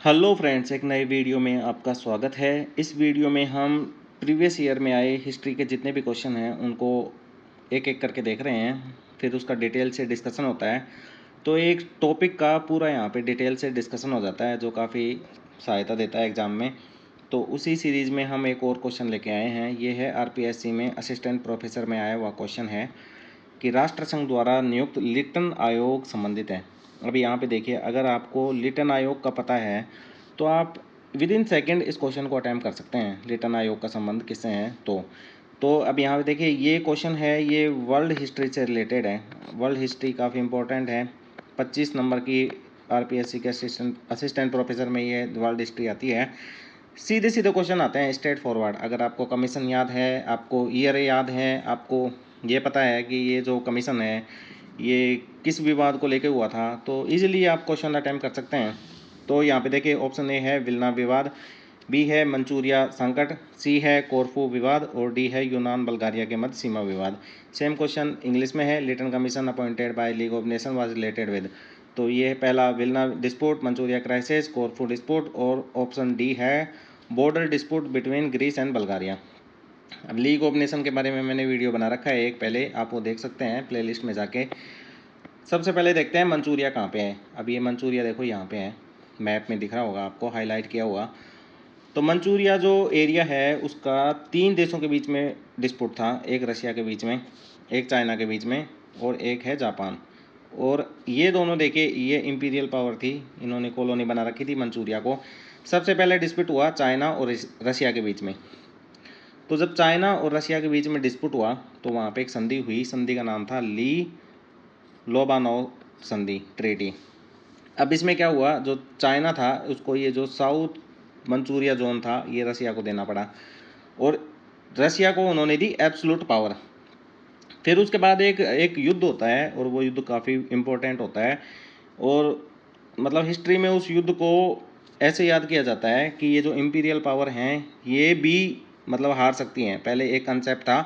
Hello friends, एक नए video में आपका स्वागत है। इस वीडियो में हम प्रीवियस ईयर में आए हिस्ट्री के जितने भी क्वेश्चन हैं उनको एक एक करके देख रहे हैं, फिर उसका डिटेल से डिस्कशन होता है। तो एक टॉपिक का पूरा यहाँ पे डिटेल से डिस्कशन हो जाता है जो काफ़ी सहायता देता है एग्ज़ाम में। तो उसी सीरीज़ में हम एक और क्वेश्चन लेके आए हैं। ये है आरपीएससी में असिस्टेंट प्रोफेसर में आया हुआ क्वेश्चन है कि राष्ट्रसंघ द्वारा नियुक्त लिटन आयोग संबंधित है। अभी यहाँ पे देखिए, अगर आपको लिटन आयोग का पता है तो आप विद इन सेकेंड इस क्वेश्चन को अटैम्प्ट कर सकते हैं। लिटन आयोग का संबंध किससे है? तो अब यहाँ पे देखिए, ये क्वेश्चन है, ये वर्ल्ड हिस्ट्री से रिलेटेड है। वर्ल्ड हिस्ट्री काफ़ी इंपॉर्टेंट है। 25 नंबर की आरपीएससी के असिस्टेंट प्रोफेसर में ये वर्ल्ड हिस्ट्री आती है। सीधे सीधे क्वेश्चन आते हैं, स्ट्रेट फॉरवर्ड। अगर आपको कमीशन याद है, आपको ईयर याद है, आपको ये पता है कि ये जो कमीशन है ये किस विवाद को लेके हुआ था, तो इजीली आप क्वेश्चन अटैम्प्ट कर सकते हैं। तो यहाँ पे देखिए, ऑप्शन ए है विल्ना विवाद, बी है मंचूरिया संकट, सी है कोरफू विवाद और डी है यूनान बल्गारिया के मध्य सीमा विवाद। सेम क्वेश्चन इंग्लिश में है, Lytton commission appointed by League of Nation was related with. तो ये है पहला Vilna dispute, Manchuria crisis, Corfu dispute, और ऑप्शन डी है border dispute between Greece and Bulgaria. अब लीग ऑफ नेशन के बारे में मैंने वीडियो बना रखा है एक, पहले आप वो देख सकते हैं प्लेलिस्ट में जाके। सबसे पहले देखते हैं मंचूरिया कहाँ पे है। अब ये मंचूरिया देखो यहाँ पे है, मैप में दिख रहा होगा आपको, हाईलाइट किया हुआ। तो मंचूरिया जो एरिया है उसका 3 देशों के बीच में डिस्प्यूट था, एक रशिया के बीच में, एक चाइना के बीच में और एक है जापान। और ये दोनों देखिए, ये इंपीरियल पावर थी, इन्होंने कॉलोनी बना रखी थी मंचूरिया को। सबसे पहले डिस्प्यूट हुआ चाइना और रशिया के बीच में। तो जब चाइना और रशिया के बीच में डिस्प्यूट हुआ तो वहाँ पे एक संधि हुई, संधि का नाम था ली लोबानोव संधि, ट्रेटी। अब इसमें क्या हुआ, जो चाइना था उसको ये जो साउथ मंचूरिया जोन था ये रशिया को देना पड़ा, और रशिया को उन्होंने दी एब्सोल्यूट पावर। फिर उसके बाद एक युद्ध होता है, और वो युद्ध काफ़ी इम्पोर्टेंट होता है, और मतलब हिस्ट्री में उस युद्ध को ऐसे याद किया जाता है कि ये जो इम्पीरियल पावर हैं ये भी मतलब हार सकती हैं। पहले एक कंसेप्ट था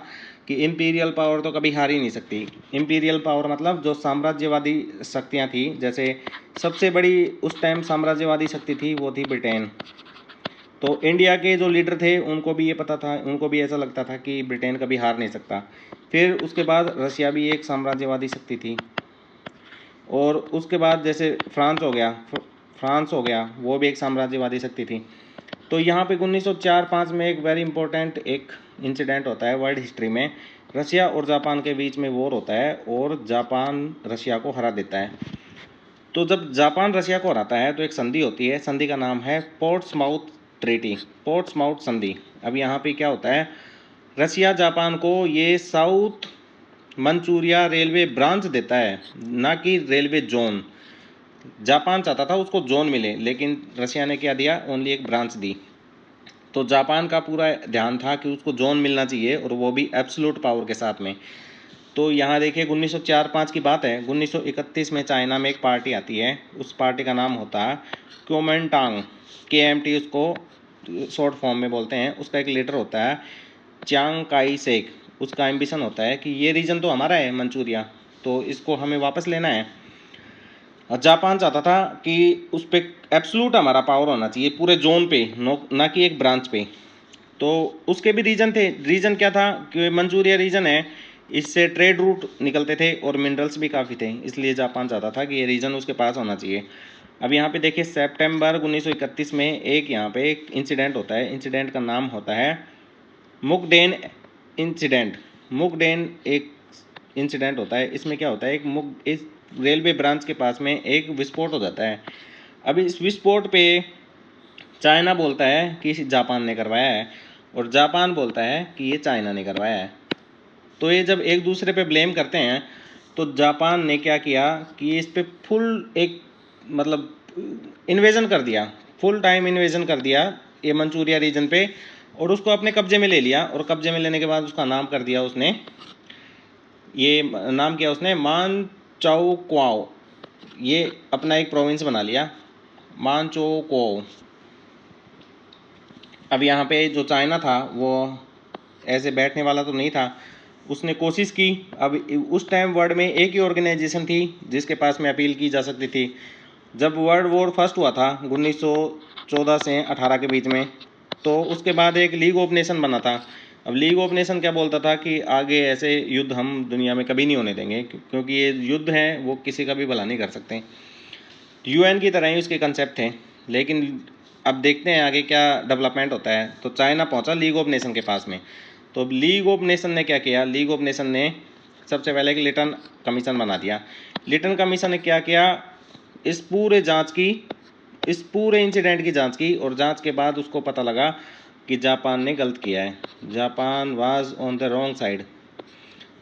कि इम्पीरियल पावर तो कभी हार ही नहीं सकती। इम्पीरियल पावर मतलब जो साम्राज्यवादी शक्तियाँ थी, जैसे सबसे बड़ी उस टाइम साम्राज्यवादी शक्ति थी वो थी ब्रिटेन। तो इंडिया के जो लीडर थे उनको भी ये पता था, उनको भी ऐसा लगता था कि ब्रिटेन कभी हार नहीं सकता। फिर उसके बाद रशिया भी एक साम्राज्यवादी शक्ति थी, और उसके बाद जैसे फ्रांस हो गया, वो भी एक साम्राज्यवादी शक्ति थी। तो यहाँ पे 1904-05 में एक वेरी इंपॉर्टेंट एक इंसिडेंट होता है वर्ल्ड हिस्ट्री में। रशिया और जापान के बीच में वॉर होता है और जापान रशिया को हरा देता है। तो जब जापान रशिया को हराता है तो एक संधि होती है, संधि का नाम है पोर्ट्समाउथ ट्रीटी, पोर्ट्समाउथ संधि। अब यहाँ पे क्या होता है, रशिया जापान को ये साउथ मंचूरिया रेलवे ब्रांच देता है, ना कि रेलवे जोन। जापान चाहता था उसको जोन मिले, लेकिन रशिया ने क्या दिया, ओनली एक ब्रांच दी। तो जापान का पूरा ध्यान था कि उसको जोन मिलना चाहिए, और वो भी एब्सोल्यूट पावर के साथ में। तो यहाँ देखिए 1904-05 की बात है। 1931 में चाइना में एक पार्टी आती है, उस पार्टी का नाम होता है क्योमेंटांग, KMT उसको शॉर्ट फॉर्म में बोलते हैं। उसका एक लीडर होता है चियांग काई शेक। उसका एम्बिशन होता है कि ये रीजन तो हमारा है मंचूरिया, तो इसको हमें वापस लेना है। और जापान चाहता था कि उस पर एब्सोल्यूट हमारा पावर होना चाहिए पूरे जोन पे, ना कि एक ब्रांच पे। तो उसके भी रीजन थे। रीजन क्या था कि मंचूरिया रीजन है, इससे ट्रेड रूट निकलते थे और मिनरल्स भी काफ़ी थे, इसलिए जापान चाहता था कि ये रीजन उसके पास होना चाहिए। अब यहाँ पे देखिए, सितंबर 1931 में एक यहाँ पे एक इंसिडेंट होता है। इंसिडेंट का नाम होता है मुकडेन इंसिडेंट। मुकडेन एक इंसिडेंट होता है। इसमें क्या होता है, इस रेलवे ब्रांच के पास में एक विस्फोट हो जाता है। अब इस विस्फोट पे चाइना बोलता है कि जापान ने करवाया है, और जापान बोलता है कि ये चाइना ने करवाया है। तो ये जब एक दूसरे पे ब्लेम करते हैं, तो जापान ने क्या किया कि इस पे फुल एक मतलब इन्वेजन कर दिया, फुल टाइम इन्वेजन कर दिया ये मंचूरिया रीजन पे, और उसको अपने कब्जे में ले लिया। और कब्जे में लेने के बाद उसका नाम कर दिया उसने, ये नाम किया उसने मान चाओ क्वाओ। ये अपना एक प्रोविंस बना लिया, मान चो क्वाओ। अब यहाँ पे जो चाइना था वो ऐसे बैठने वाला तो नहीं था, उसने कोशिश की। अब उस टाइम वर्ल्ड में एक ही ऑर्गेनाइजेशन थी जिसके पास में अपील की जा सकती थी। जब वर्ल्ड वॉर फर्स्ट हुआ था 14 से 18 के बीच में। तो उसके बाद एक लीग ऑफ नेशन बना था। अब लीग ऑफ नेशन क्या बोलता था कि आगे ऐसे युद्ध हम दुनिया में कभी नहीं होने देंगे, क्योंकि ये युद्ध हैं वो किसी का भी भला नहीं कर सकते। यूएन की तरह ही उसके कंसेप्ट थे। लेकिन अब देखते हैं आगे क्या डेवलपमेंट होता है। तो चाइना पहुंचा लीग ऑफ नेशन के पास में। तो लीग ऑफ नेशन ने क्या किया, लीग ऑफ नेशन ने सबसे पहले एक लिटन कमीशन बना दिया। लिटन कमीशन ने क्या किया, इस पूरे इंसिडेंट की जांच की, और जांच के बाद उसको पता लगा कि जापान ने गलत किया है, Japan was on the wrong side.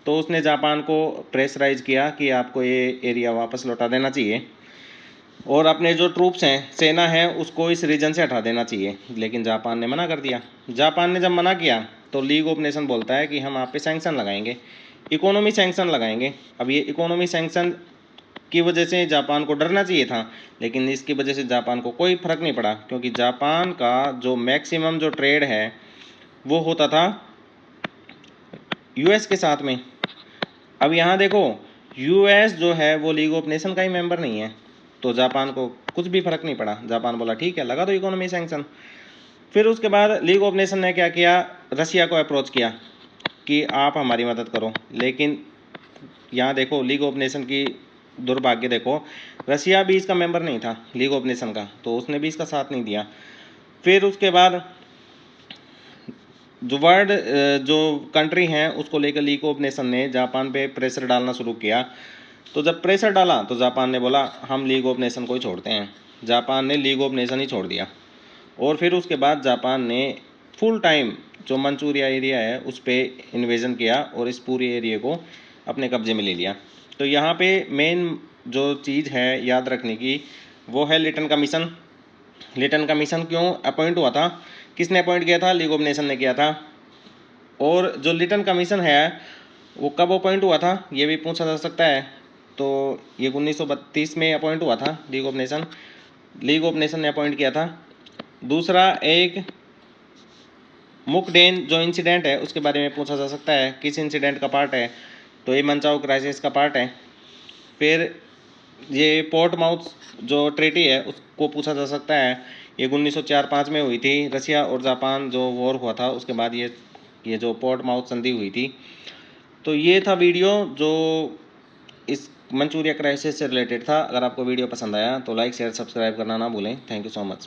तो उसने जापान को प्रेशराइज किया कि आपको ये एरिया वापस लौटा देना चाहिए, और अपने जो ट्रूप्स हैं, सेना है, उसको इस रीजन से हटा देना चाहिए। लेकिन जापान ने मना कर दिया। जापान ने जब मना किया तो लीग ऑफ नेशन बोलता है कि हम आप पे सैंक्शन लगाएंगे, इकोनॉमी सैंक्शन लगाएंगे। अब ये इकोनॉमी सैंक्शन की वजह से जापान को डरना चाहिए था, लेकिन इसकी वजह से जापान को कोई फर्क नहीं पड़ा, क्योंकि जापान का जो मैक्सिमम जो ट्रेड है वो होता था यूएस के साथ में। अब यहाँ देखो, यूएस जो है वो लीग ऑफ नेशन का ही मेंबर नहीं है, तो जापान को कुछ भी फर्क नहीं पड़ा। जापान बोला ठीक है, लगा दो इकोनॉमी सैंक्शन। फिर उसके बाद लीग ऑफ नेशन ने क्या किया, रसिया को अप्रोच किया कि आप हमारी मदद करो। लेकिन यहाँ देखो लीग ऑफ नेशन की दुर्भाग्य देखो, रसिया भी इसका मेंबर नहीं था लीग ऑफ नेशन का, तो उसने भी इसका साथ नहीं दिया। फिर उसके बाद जो कंट्री हैं उसको लेकर लीग ऑफ नेशन ने जापान पे प्रेशर डालना शुरू किया। तो जब प्रेशर डाला तो जापान ने बोला हम लीग ऑफ नेशन को ही छोड़ते हैं। जापान ने लीग ऑफ नेशन ही छोड़ दिया, और फिर उसके बाद जापान ने फुल टाइम जो मंचूरिया एरिया है उस पर इन्वेजन किया, और इस पूरे एरिया को अपने कब्जे में ले लिया। तो यहाँ पे मेन जो चीज़ है याद रखने की वो है लिटन कमीशन। लिटन कमीशन क्यों अपॉइंट हुआ था, किसने अपॉइंट किया था, लीग ऑफ नेशन ने किया था। और जो लिटन कमीशन है वो कब अपॉइंट हुआ था ये भी पूछा जा सकता है। तो ये 1932 में अपॉइंट हुआ था लीग ऑफ नेशन ने अपॉइंट किया था। दूसरा, एक मुकडेन जो इंसिडेंट है उसके बारे में पूछा जा सकता है, किस इंसिडेंट का पार्ट है, तो ये मंचाओ क्राइसिस का पार्ट है। फिर ये पोर्ट माउथ जो ट्रीटी है उसको पूछा जा सकता है, ये 1904-05 में हुई थी। रसिया और जापान जो वॉर हुआ था उसके बाद ये जो पोर्ट माउथ संधि हुई थी। तो ये था वीडियो जो इस मंचूरिया क्राइसिस से रिलेटेड था। अगर आपको वीडियो पसंद आया तो लाइक शेयर सब्सक्राइब करना ना भूलें। Thank you so much.